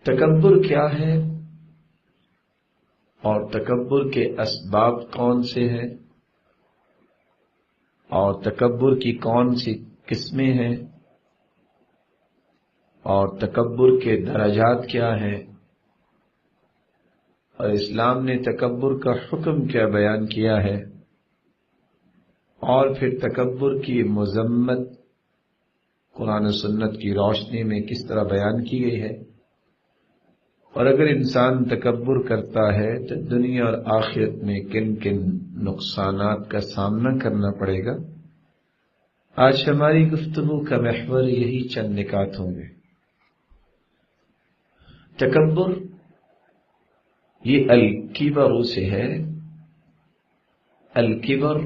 تکبر کیا ہے اور تکبر کے اسباب کون سے ہیں اور تکبر کی کون سی قسمیں ہیں اور تکبر کے درجات کیا ہیں اور اسلام نے تکبر کا حکم کیا بیان کیا ہے اور پھر تکبر کی مذمت قرآن و سنت کی روشنی میں کس طرح بیان کی گئی ہے، اور اگر انسان تکبر کرتا ہے تو دنیا اور آخرت میں کن کن نقصانات کا سامنا کرنا پڑے گا۔ آج ہماری گفتگو کا محور یہی چند نکات ہوں گے۔ تکبر یہ الکبر سے ہے۔ الکبر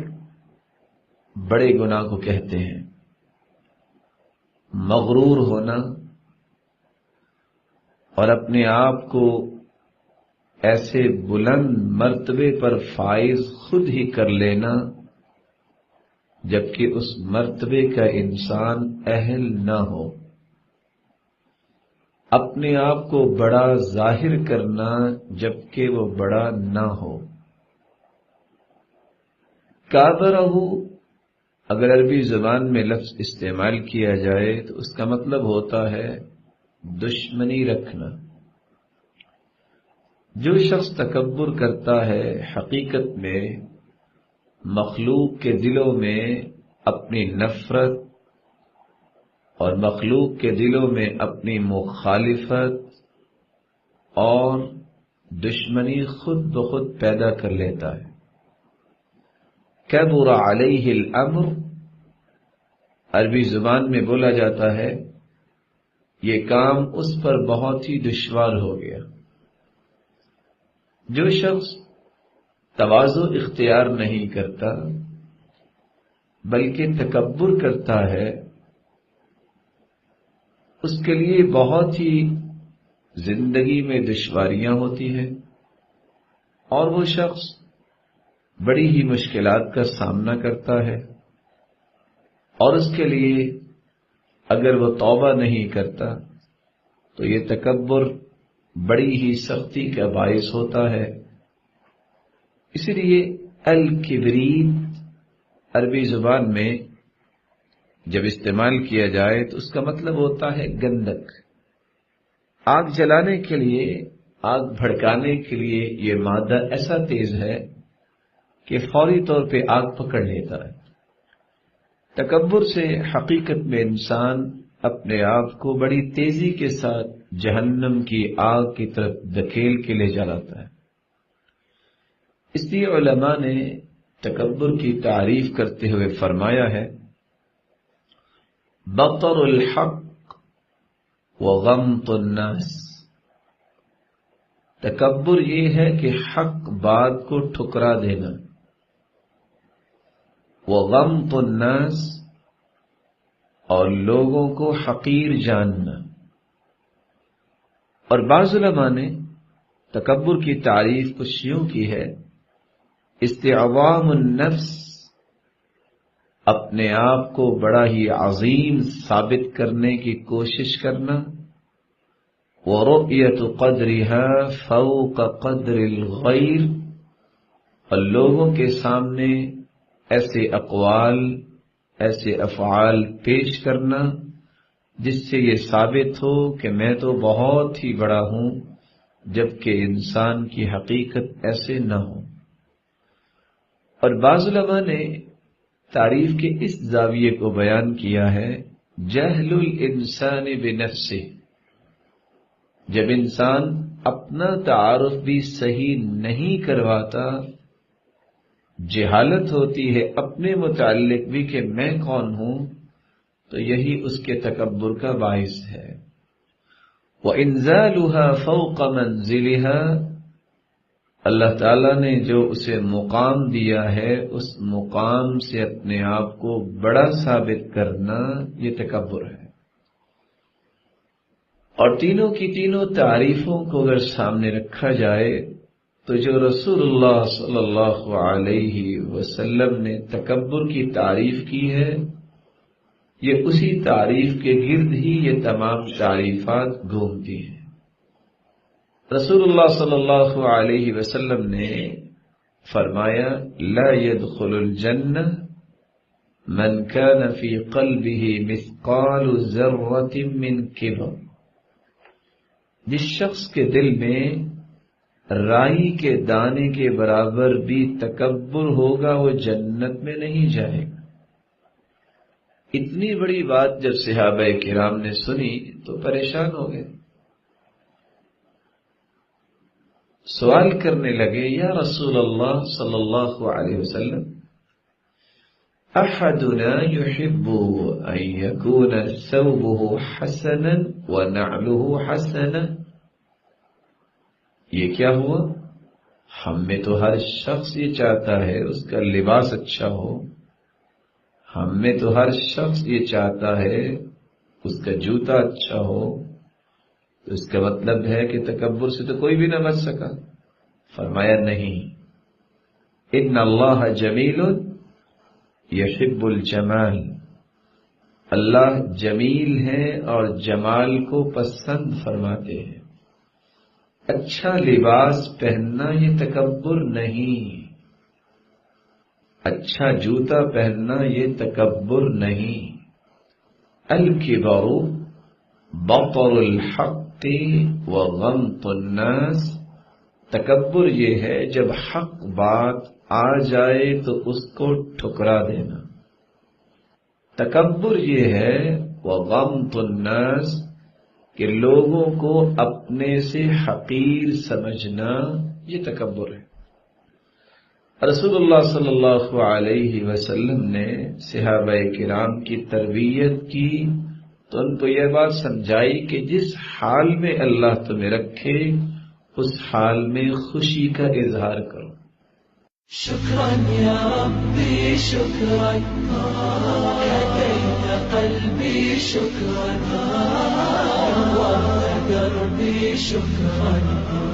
بڑے گناہ کو کہتے ہیں، مغرور ہونا اور اپنے آپ کو ایسے بلند مرتبے پر فائز خود ہی کر لینا جبکہ اس مرتبے کا انسان اہل نہ ہو، اپنے آپ کو بڑا ظاہر کرنا جبکہ وہ بڑا نہ ہو۔ کابرہ اگر عربی زبان میں لفظ استعمال کیا جائے تو اس کا مطلب ہوتا ہے دشمنی رکھنا۔ جو شخص تکبر کرتا ہے حقیقت میں مخلوق کے دلوں میں اپنی نفرت اور مخلوق کے دلوں میں اپنی مخالفت اور دشمنی خود بخود پیدا کر لیتا ہے۔ کبر علیہ الامر عربی زبان میں بولا جاتا ہے یہ کام اس پر بہت ہی دشوار ہو گیا۔ جو شخص تواضع اختیار نہیں کرتا بلکہ تکبر کرتا ہے اس کے لیے بہت ہی زندگی میں دشواریاں ہوتی ہیں اور وہ شخص بڑی ہی مشکلات کا سامنا کرتا ہے، اور اس کے لیے اگر وہ توبہ نہیں کرتا تو یہ تکبر بڑی ہی سختی کا باعث ہوتا ہے۔ اسی لیے الکبریت عربی زبان میں جب استعمال کیا جائے تو اس کا مطلب ہوتا ہے گندک۔ آگ جلانے کے لیے، آگ بھڑکانے کے لیے یہ مادہ ایسا تیز ہے کہ فوری طور پہ آگ پکڑ لیتا ہے۔ تکبر سے حقیقت میں انسان اپنے آپ کو بڑی تیزی کے ساتھ جہنم کی آگ کی طرف دھکیل کے لے جاتا ہے۔ اس لیے علماء نے تکبر کی تعریف کرتے ہوئے فرمایا ہے بطر الحق وغمط الناس۔ تکبر یہ ہے کہ حق بات کو ٹھکرا دینا، وغمط الناس اور لوگوں کو حقیر جاننا۔ اور بعض علماء نے تکبر کی تعریف کچھ یوں کی ہے استعظام النفس، اپنے آپ کو بڑا ہی عظیم ثابت کرنے کی کوشش کرنا، وَرُؤْيَةُ قَدْرِهَا فَوْقَ قَدْرِ الْغَيْرِ، اور لوگوں کے سامنے ایسے اقوال ایسے افعال پیش کرنا جس سے یہ ثابت ہو کہ میں تو بہت ہی بڑا ہوں جبکہ انسان کی حقیقت ایسے نہ ہو۔ اور بعض علماء نے تعریف کے اس زاویے کو بیان کیا ہے جہل الانسان بنفسہ، جب انسان اپنا تعارف بھی صحیح نہیں کرواتا، جہالت ہوتی ہے اپنے متعلق بھی کہ میں کون ہوں، تو یہی اس کے تکبر کا باعث ہے۔ وَإِنزَالُهَا فَوْقَ مَنزِلِهَا، اللہ تعالیٰ نے جو اسے مقام دیا ہے اس مقام سے اپنے آپ کو بڑا ثابت کرنا یہ تکبر ہے۔ اور تینوں کی تینوں تعریفوں کو اگر سامنے رکھا جائے تو جو رسول اللہ صلی اللہ علیہ وسلم نے تکبر کی تعریف کی ہے یہ اسی تعریف کے گرد ہی یہ تمام تعریفات گھومتی ہیں۔ رسول اللہ صلی اللہ علیہ وسلم نے فرمایا لا يدخل الجنہ من كان في قلبه مثقال ذرة من کبر، جس شخص کے دل میں رائی کے دانے کے برابر بھی تکبر ہوگا وہ جنت میں نہیں جائے گا۔ اتنی بڑی بات جب صحابہ کرام نے سنی تو پریشان ہو گئے، سوال کرنے لگے یا رسول اللہ صلی اللہ علیہ وسلم احدنا يحب ان يكون ثوبه حسنا ونعله حسنا، یہ کیا ہوا؟ ہم میں تو ہر شخص یہ چاہتا ہے اس کا لباس اچھا ہو، ہم میں تو ہر شخص یہ چاہتا ہے اس کا جوتا اچھا ہو، تو اس کا مطلب ہے کہ تکبر سے تو کوئی بھی نہ بچ سکا۔ فرمایا نہیں، ان اللہ جمیل یحب الجمال، اللہ جمیل ہے اور جمال کو پسند فرماتے ہیں۔ اچھا لباس پہننا یہ تکبر نہیں، اچھا جوتا پہننا یہ تکبر نہیں۔ الکبر بطر الحق وغمط الناس، تکبر یہ ہے جب حق بات آ جائے تو اس کو ٹھکرا دینا۔ تکبر یہ ہے وغمط الناس کہ لوگوں کو اپنے سے حقیر سمجھنا، یہ تکبر ہے۔ رسول اللہ صلی اللہ علیہ وسلم نے صحابہ کرام کی تربیت کی تو ان کو یہ بات سمجھائی کہ جس حال میں اللہ تمہیں رکھے اس حال میں خوشی کا اظہار کرو۔ شکرا یا ربی شکرا، هدیت قلبی شکرا، نورت دربی شکرا،